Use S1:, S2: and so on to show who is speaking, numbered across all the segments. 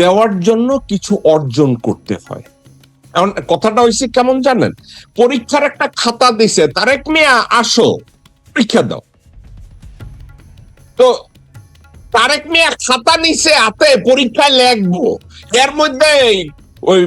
S1: দেওয়ার জন্য কিছু অর্জন করতে হয়। এখন কথাটা হয়েছে কেমন জানেন, পরীক্ষার একটা খাতা দিছে, তারেক মিয়া আসো পরীক্ষা দাও। তো তারেক মিয়া খাতা নিছে হাতে, পরীক্ষায় লেখবো, এর মধ্যে ওই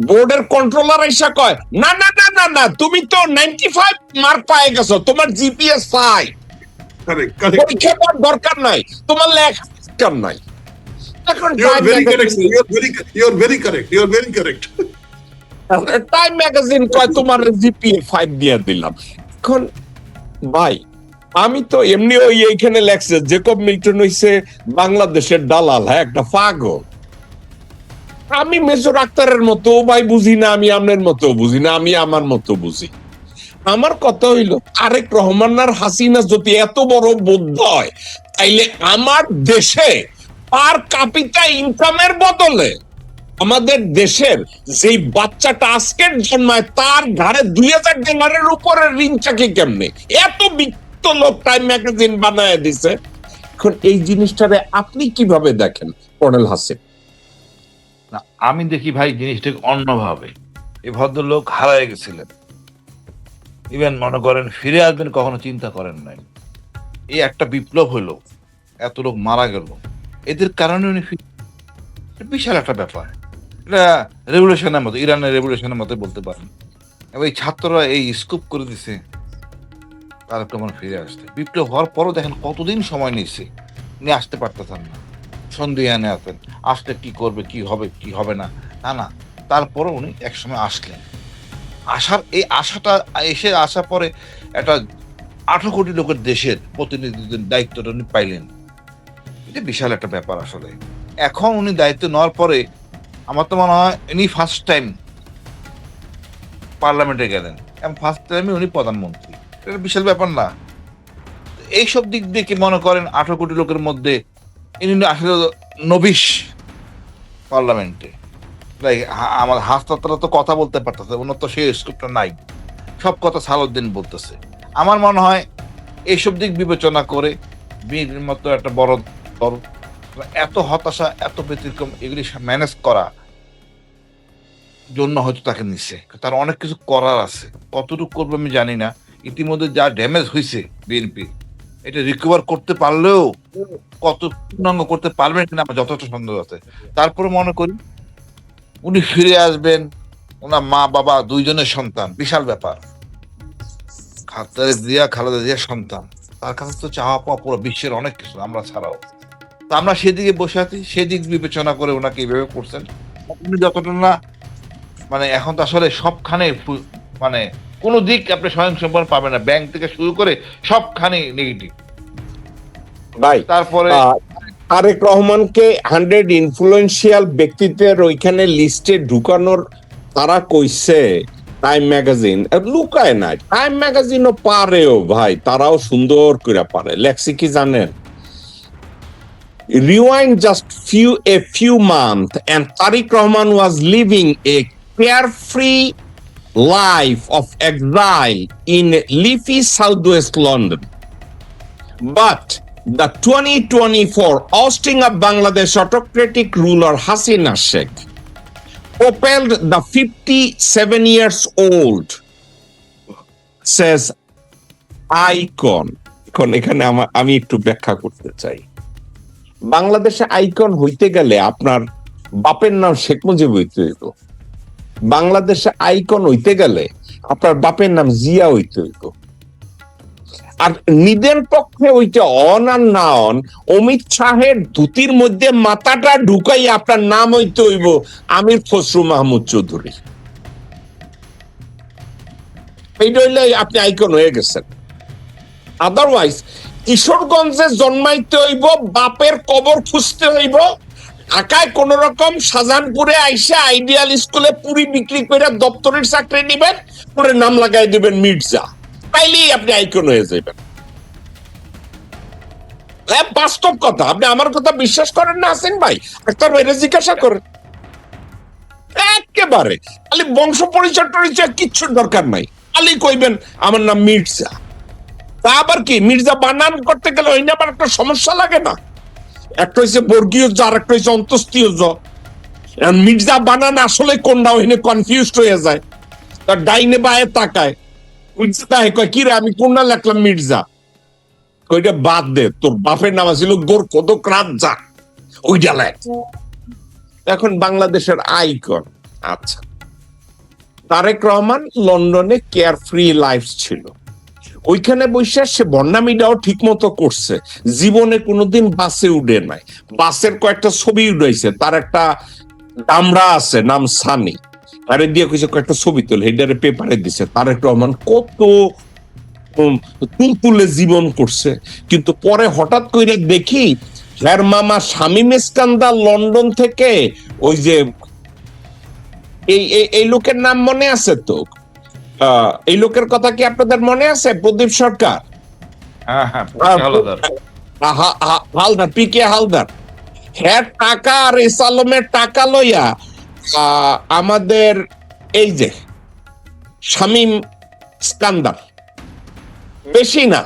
S1: বোর্ডের কন্ট্রোলার এসে কয় না না না না না, তুমি তো 95 মার্ক পায়ে গেছো, তোমার জিপিএস 5,
S2: Correct, correct.
S1: পরীক্ষা করার দরকার নাই, তোমার লেখার দরকার নাই। এখন
S2: You're very correct, sir. You're very correct. You're very correct.
S1: Time magazine কয় তোমার জিপিএ 5 দিয়ে দিলাম। এখন ভাই আমি তো এমনি ওই এইখানে লেখছে জেকব মিল্টন হইছে বাংলাদেশের দালাল, হ্যাঁ একটা পাগল। আমি মেজর আক্তারের মতো ভাই বুঝি না, আমি আপনার মতো বুঝি না, আমি আমার মতো বুঝি। আমার কথা হইল তারেক রহমান আর হাসিনা যদি এত বড় বোধ হয়, তাইলে আমার দেশে পার ক্যাপিটা ইনকামের বদলে আমাদের দেশের যেই বাচ্চাটা আজকের জন্মায় তার ঘাড়ে $2000 উপরে ঋণ চাকি কেমনে? এত বিত্ত লোক টাইম ম্যাগাজিন বানায় দিছে। এখন এই জিনিসটারে আপনি কিভাবে দেখেন কর্নেল হাসিন?
S3: না, আমি দেখি ভাই জিনিসটা অন্যভাবে। এই ভদ্রলোক হারায় গেছিলেন, ইভেন মনে করেন ফিরে আসবেন কখনো চিন্তা করেন নাই। এই একটা বিপ্লব হলো, এত লোক মারা গেল, এদের কারণে উনি বিশাল একটা ব্যাপার। এটা রেভলিউশনের মতো, ইরানের রেভলিউশনের মতো বলতে পারেন। এবং এই ছাত্ররা এই স্কুপ করে দিছে তার কেমন ফিরে আসতে। বিপ্লব হওয়ার পরও দেখেন কতদিন সময় নিচ্ছে, উনি আসতে পারতেছেন না, সন্দিহানে আছেন, আসলে কি করবে, কি হবে, কি হবে না, না না, তারপরও উনি একসময় আসলেন। আসার এই আশাটা আসার পরে একটা 18 কোটি লোকের দেশের প্রতিনিধিত্বের দায়িত্বটা উনি পাইলেন। এটা বিশাল একটা ব্যাপার আসলে। এখন উনি দায়িত্ব নেওয়ার পরে আমার তো মনে হয় ইনি ফার্স্ট টাইম পার্লামেন্টে গেলেন এবং ফার্স্ট টাইমে উনি প্রধানমন্ত্রী। এটা বিশাল ব্যাপার না? এইসব দিক দিয়ে কি মনে করেন 18 কোটি লোকের মধ্যে ইনি আসলে নবিশ পার্লামেন্টে। আমার হাসপাতালে তো কথা বলতে পারতেছে, ওনার তো সেই স্কোপটা নাই, সব কথা সালাউদ্দিন বলতেছে। আমার মনে হয় এইসব দিক বিবেচনা করে বিএনপির মতো একটা বড় দল এত হতাশা, এত ব্যতিক্রম, এগুলি ম্যানেজ করা জন্য হয়তো তাকে নিচ্ছে। তার অনেক কিছু করার আছে, কতটুকু করবে আমি জানি না। ইতিমধ্যে যা ড্যামেজ হয়েছে বিএনপি, এটা রিকভার করতে পারলেও কত পূর্ণাঙ্গ করতে পারবেন কিনা আমার যথেষ্ট সন্দেহ আছে। তারপরে মনে করি উনি ফিরে আসবেন, ওনার মা বাবা দুইজনের সন্তান, বিশাল ব্যাপার। খালেদা জিয়ার সন্তান, তার কাছে তো চাওয়া পাওয়া পুরো বিশ্বের অনেক কিছু, আমরা ছাড়াও। তো আমরা সেদিকে বসে আছি, সেদিক বিবেচনা করে ওনাকে এইভাবে করছেন। উনি যতটা না মানে এখন তো আসলে সবখানে মানে কোনো দিক আপনি স্বয়ংসম্পূর্ণ পাবেন না, ব্যাংক থেকে শুরু করে সবখানে নেগেটিভ।
S1: ভাই
S3: তারপরে
S1: তারেক রহমানকে 100 ইনফ্লুয়েন্সিয়াল ব্যক্তিত্বের ওইখানে লিস্টে ঢুকানোর তারা কইছে টাইম ম্যাগাজিন, লুকায় না, টাইম ম্যাগাজিনও পারেও ভাই, তারাও সুন্দর করে পারে। লেখছি কি জানেন, rewind just a few months and Tariq Rahman was living a carefree life of exile in leafy southwest London. But the 2024 ousting of Bangladesh autocratic ruler Hasina Sheikh propelled the 57 years old, says icon. এখানে আমি একটু ব্যাখ্যা করতে চাই। বাংলাদেশে icon হইতে গেলে আপনার বাপের নাম শেখ মুজিব হইতে হইব। বাংলাদেশে আইকন হইতে গেলে আপনার বাপের নাম জিয়া হইতে হইব। আর নিদের পক্ষে ওইটা অন আর না অন, অমিত শাহের ধুতির মধ্যে মাথাটা ঢুকাই আপনার নাম হইতে হইব আমির খসরু মাহমুদ চৌধুরী। এইটা হইলে আপনি আইকন হয়ে গেছেন। আদারওয়াইজ কিশোরগঞ্জে জন্মাইতে হইব, বাপের কবর খুঁজতে হইব, ঢাকায় কোন রকম শাহজাহানপুরে আইসা আইডিয়াল স্কুলে পুরি বিক্রি করে দপ্তরের চাকরি নিবেন, পরে নাম লাগাই দিবেন মির্জা, তাইলেই আপনি আইকন হয়ে যাবেন। বাস্তব কথা, আপনি আমার কথা বিশ্বাস করেন না আসেন ভাই, একটা জিজ্ঞাসা করেন। একেবারে খালি বংশ পরিচয় টরিচয় কিচ্ছুর দরকার নাই, খালি কইবেন আমার নাম মির্জা। তা আবার কি মির্জা বানান করতে গেলে ওই না আবার একটা সমস্যা লাগে না? একটা হচ্ছে বর্গীয় জ, আর একটা হচ্ছে অন্তস্তীয় জ। আর মির্জা বানান আসলে কোনটা ওখানে কনফিউজড হয়ে যায়, তার ডাইনে বায়ে তাকায়, বুঝছে তাই কয় কি রে আমি কোনটা লেখলাম মির্জা, ওইটা বাদ দে, তোর বাপের নাম ছিল গোর্খ দোক রাজ্জাক, ওইটা লেখ। এখন বাংলাদেশের আইকন। আচ্ছা, তারেক রহমান লন্ডনে কেয়ার ফ্রি লাইফ ছিল, ওইখানে বসে সে বন্যামিটাও ঠিক মতো করছে, জীবনে কোনোদিন বাসে উঠে নাই, বাসের কয়েকটা ছবি উঠাইছে, তার একটা দামড়া আছে নাম সানি, আরে দিয়ে কইছে কয়েকটা ছবি তোলে, হেডারে পেপারে দিছে। তারেক রহমান কত তুলতুলে জীবন করছে, কিন্তু পরে হঠাৎ করে দেখি হের মামা শামীম ইস্কান্দার লন্ডন থেকে ওই যে এই লোকের নাম মনে আছে তো, এই লোকের কথা কি আপনাদের মনে আছে? প্রদীপ সরকার,
S3: হ্যাঁ,
S1: হালদার, পিকে হালদার, হ্যাঁ টাকা আর ইসালমের টাকা লইয়া আমাদের এই যে শামীম ইস্কান্দার, বেশি না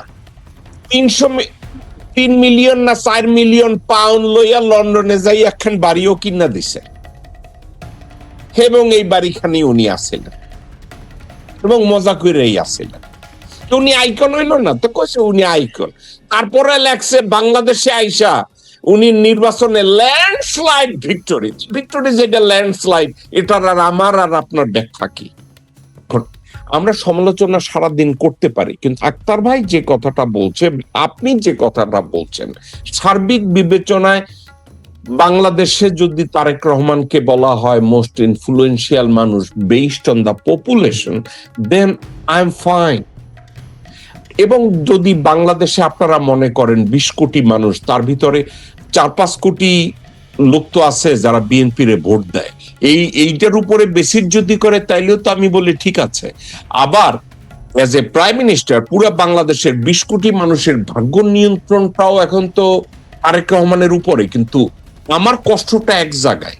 S1: 3 মিলিয়ন না 4 মিলিয়ন পাউন্ড লইয়া লন্ডনে যাই একখান বাড়িও কিনা দিছে, এবং এই বাড়িখানি উনি আসছিলেন এবং মজা করেই আসছিলেন। উনি আইকন হইল না তো, কইছে উনি আইকন। তারপরে লেখছে বাংলাদেশে আইসা উনি নির্বাচনে ল্যান্ডস্লাইড ভিক্টোরি, ভিক্টোরি যেটা ল্যান্ডস্লাইড, এটার আর আমার আর আপনার ব্যাখ্যা কি? আমরা সমালোচনা সারাদিন করতে পারি, কিন্তু আক্তার ভাই যে কথাটা বলছেন, আপনি যে কথাটা বলছেন, সার্বিক বিবেচনায় বাংলাদেশে যদি তারেক রহমানকে বলা হয় মোস্ট ইনফ্লুয়েন্সিয়াল মানুষ based on the population, then I am fine. এবং যদি বাংলাদেশে আপনারা মনে করেন 20 কোটি মানুষ, তার ভিতরে 4-5 কোটি লোক তো আছে যারা বিএনপির ভোট দেয়, এইটার উপরে বেসিস যদি করে, তাইলেও তো আমি বলি ঠিক আছে। আবার এজ এ প্রাইম মিনিস্টার পুরো বাংলাদেশের 20 কোটি মানুষের ভাগ্য নিয়ন্ত্রণটাও এখন তো তারেক রহমানের উপরে। কিন্তু আমার কষ্টটা এক জায়গায়,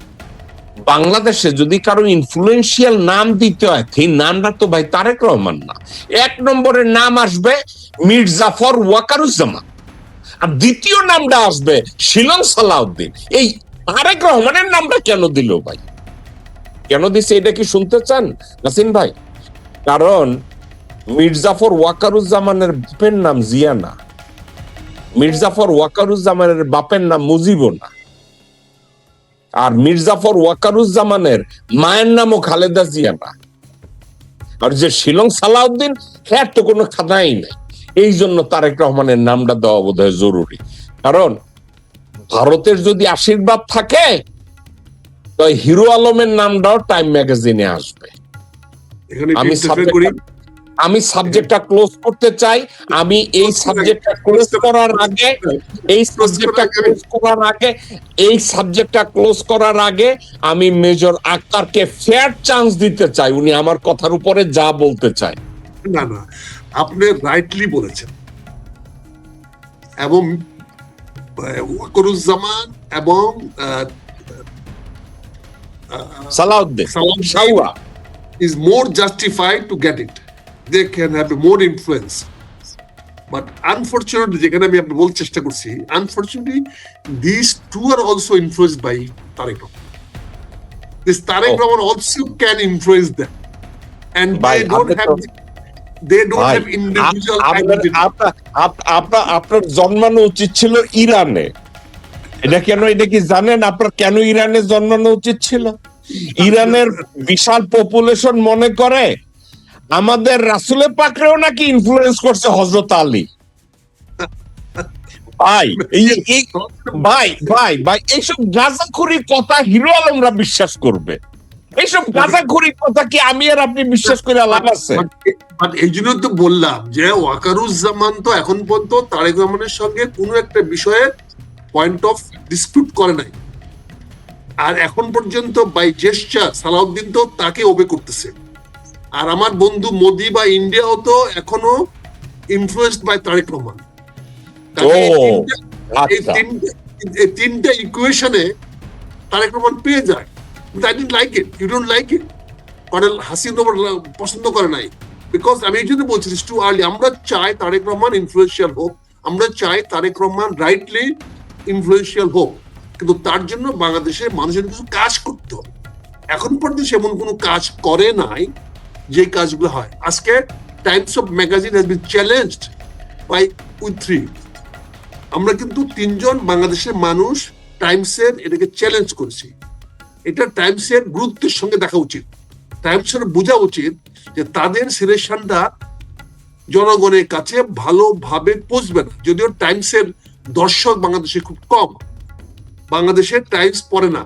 S1: বাংলাদেশে যদি কারো ইনফ্লুয়েন্সিয়াল নাম দিতে হয়, সেই নামটা তো ভাই তারেক রহমান না। 1 নম্বরের নাম আসবে মীর জাফর ওয়াকারুজ্জামান, আর দ্বিতীয় নামটা আসবে শিলং সালাউদ্দিন। এই তারেক রহমানের নামটা কেন দিল ভাই, কেন দিছে এটা কি শুনতে চান নাসিন ভাই? কারণ মীর জাফর ওয়াকারুজ্জামানের বাপের নাম জিয়া না, মীর জাফর ওয়াকারুজ্জামানের বাপের নাম মুজিবও না, আর মীর জাফর ওয়াকারুজ্জামানের মায়ের নামও খালেদা জিয়া না। আর যে শিলং সালাউদ্দিন, হ্যাঁ তো কোনো খাতাই নাই। এই জন্য তারেক রহমানের নামটা দেওয়া বোধ হয় জরুরি। কারণ ভারতের যদি আশীর্বাদ থাকে, তো হিরো আলমের নামটাও টাইম ম্যাগাজিনে আসবে। আমি সাবজেক্টটা ক্লোজ করতে চাই। আমি এই সাবজেক্টটা ক্লোজ করার আগে আমি মেজর আক্তারকে ফেয়ার চান্স দিতে চাই, উনি আমার কথার উপরে যা বলতে চায়।
S2: না, আপনি রাইটলি বলেছেন, এবং ওয়াকারুজ্জামান এবং
S1: Salauddin
S2: is more justified to get it. They can have more influence. But unfortunately, যেখানে আমি আপনাকে বলতে চেষ্টা করছি, unfortunately, these two are also influenced by Tareq Rahman. This Tareq Rahman also can influence them, and they don't have individual identity.
S1: আপনার জন্মানো উচিত ছিল ইরানে। এটা কি জানেন আপনার কেন ইরানে জন্মানো উচিত ছিল? ইরানের বিশাল পপুলেশন মনে করে আমাদের রাসূলে পাকরেও নাকি ইনফ্লুয়েন্স করছে হযরত আলী। ভাই এইসব গাঁজাখুরি কথা হিরো আলমরা বিশ্বাস করবে? এইসব গাঁজাখুরি কথা কি আমি আর আপনি বিশ্বাস করে লাভ আছে?
S2: এই জন্য তো বললাম যে ওয়াকারুজ্জামান তো এখন পর্যন্ত তারেক রহমানের সঙ্গে কোনো একটা বিষয়ে পয়েন্ট অফ ডিসপিউট করে নাই, আর এখন পর্যন্ত বাই জেস্টার সালাউদ্দিন তো তাকে ওবে করতেছে। আর আমার বন্ধু মোদি বা ইন্ডিয়াও তো এখনো ইনফ্লুয়েন্সড বাই তারেক রহমান। এই তিনটা ইকুয়েশনে তারেক রহমান পেয়ে যায়। I didn't like it, you don't like it. Colonel Hasin পছন্দ করে নাই, বিকজ আমি এই জন্য বলছি টু আর্লি। আমরা চাই তারেক রহমান ইনফ্লুয়েন্সিয়াল হোক, আমরা চাই তারেক রহমান রাইটলি ইনফ্লুয়েন্সিয়াল হোক, কিন্তু তার জন্য বাংলাদেশের মানুষের কিছু কাজ করতে হবে। এখন পর্যন্ত সে এমন কোনো কাজ করে নাই যে কাজগুলো হয়। আজকে Times of magazine has been challenged by with 3। আমরা কিন্তু 3 জন বাংলাদেশের মানুষ টাইমসের এটাকে চ্যালেঞ্জ করেছি। এটা টাইমসের গুরুত্বের সঙ্গে দেখা উচিত। টাইমসের বোঝা উচিত যে তাদের সিলেকশনটা জনগণের কাছে ভালোভাবে পৌঁছবে না। যদিও টাইমসের দর্শক বাংলাদেশে খুব কম, বাংলাদেশের টাইমস পড়ে না।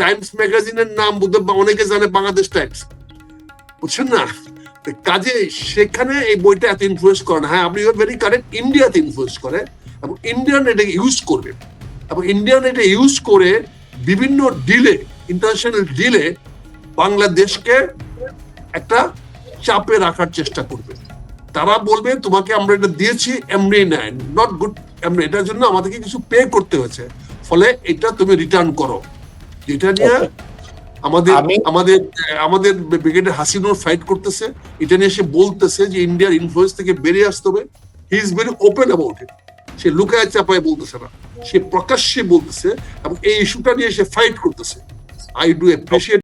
S2: টাইমস ম্যাগাজিনের নাম বোধহয় অনেকে জানে বাংলাদেশ টাইমস, বুঝছেন না? কাজে সেখানে এই বইটা এত ইনফ্লুয়েন্স করে না। হ্যাঁ, আপনি ভেরি কারেক্ট, ইন্ডিয়াতে ইনফ্লুয়েন্স করে এবং ইন্ডিয়ান এটাকে ইউজ করবে এবং ইন্ডিয়ান এটা ইউজ করে বিভিন্ন ডিলে, ইন্টারন্যাশনাল ডিলে বাংলাদেশকে একটা চাপে রাখার চেষ্টা করবে। তারা বলবে তোমাকে আমরা এটা দিয়েছি, এমনি নেয়, নট গুড, এমনি, এটার জন্য আমাদেরকে কিছু পে করতে হয়েছে, ফলে এটা তুমি রিটার্ন করো। যেটা নিয়ে আমাদের ব্রিগেডের হাসিনুর ফাইট করতেছে, এটা নিয়ে সে বলতেছে যে ইন্ডিয়ার ইনফ্লুয়েন্স থেকে বেরিয়ে আসতে হবে। He is very open about it. সে লুকায় চাপায় বলতেছে না, সে প্রকাশ্যে বলতেছে এবং এই ইস্যুটা নিয়ে সে ফাইট করতেছে। I do appreciate